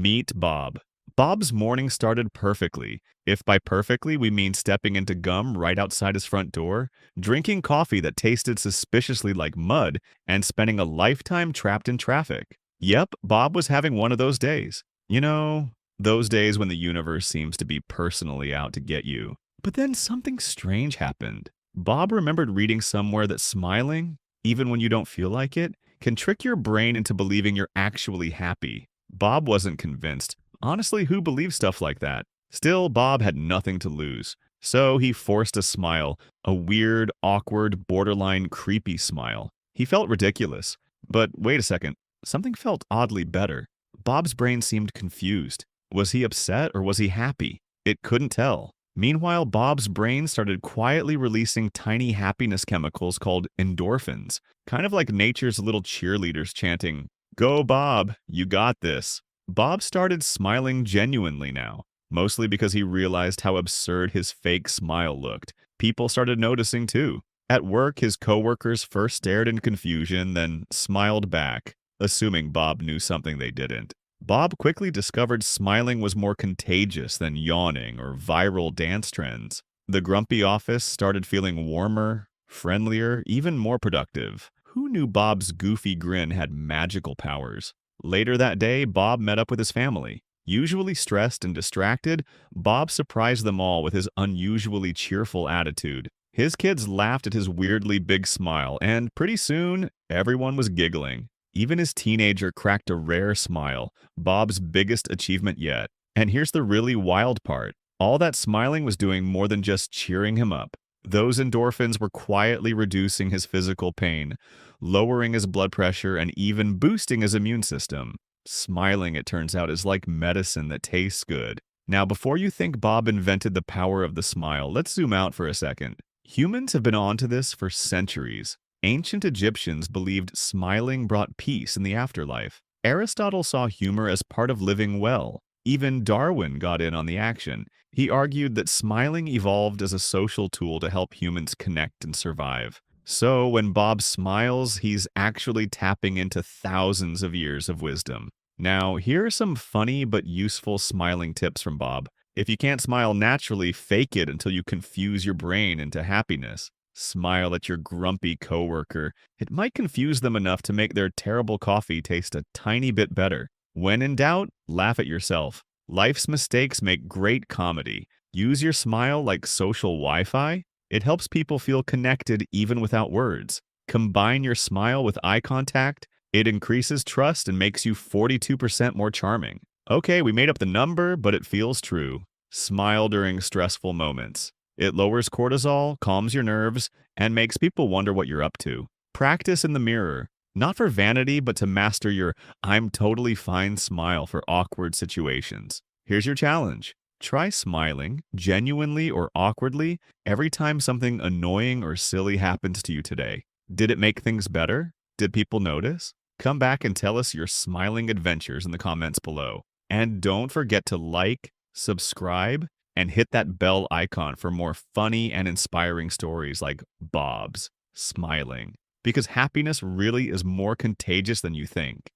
Meet Bob. Bob's morning started perfectly. If by perfectly we mean stepping into gum right outside his front door, drinking coffee that tasted suspiciously like mud, and spending a lifetime trapped in traffic. Yep, Bob was having one of those days. You know, those days when the universe seems to be personally out to get you. But then something strange happened. Bob remembered reading somewhere that smiling, even when you don't feel like it, can trick your brain into believing you're actually happy. Bob wasn't convinced. Honestly, who believes stuff like that? Still, Bob had nothing to lose. So he forced a smile, a weird, awkward, borderline creepy smile. He felt ridiculous. But wait a second, something felt oddly better. Bob's brain seemed confused. Was he upset or was he happy? It couldn't tell. Meanwhile, Bob's brain started quietly releasing tiny happiness chemicals called endorphins, kind of like nature's little cheerleaders chanting, "Go, Bob, you got this." Bob started smiling genuinely now, mostly because he realized how absurd his fake smile looked. People started noticing too. At work, his coworkers first stared in confusion, then smiled back, assuming Bob knew something they didn't. Bob quickly discovered smiling was more contagious than yawning or viral dance trends. The grumpy office started feeling warmer, friendlier, even more productive. Who knew Bob's goofy grin had magical powers? Later that day, Bob met up with his family. Usually stressed and distracted, Bob surprised them all with his unusually cheerful attitude. His kids laughed at his weirdly big smile, and pretty soon, everyone was giggling. Even his teenager cracked a rare smile, Bob's biggest achievement yet. And here's the really wild part. All that smiling was doing more than just cheering him up. Those endorphins were quietly reducing his physical pain, lowering his blood pressure, and even boosting his immune system. Smiling, it turns out, is like medicine that tastes good. Now, before you think Bob invented the power of the smile, let's zoom out for a second. Humans have been onto this for centuries. Ancient Egyptians believed smiling brought peace in the afterlife. Aristotle saw humor as part of living well. Even Darwin got in on the action. He argued that smiling evolved as a social tool to help humans connect and survive. So when Bob smiles, he's actually tapping into thousands of years of wisdom. Now, here are some funny but useful smiling tips from Bob. If you can't smile naturally, fake it until you confuse your brain into happiness. Smile at your grumpy coworker. It might confuse them enough to make their terrible coffee taste a tiny bit better. When in doubt, laugh at yourself. Life's mistakes make great comedy. Use your smile like social Wi-Fi. It helps people feel connected even without words. Combine your smile with eye contact. It increases trust and makes you 42% more charming. Okay, we made up the number, but it feels true. Smile during stressful moments. It lowers cortisol, calms your nerves, and makes people wonder what you're up to. Practice in the mirror, not for vanity, but to master your "I'm totally fine" smile for awkward situations. Here's your challenge. Try smiling, genuinely or awkwardly, every time something annoying or silly happens to you today. Did it make things better? Did people notice? Come back and tell us your smiling adventures in the comments below. And don't forget to like, subscribe, and hit that bell icon for more funny and inspiring stories like Bob's smiling. Because happiness really is more contagious than you think.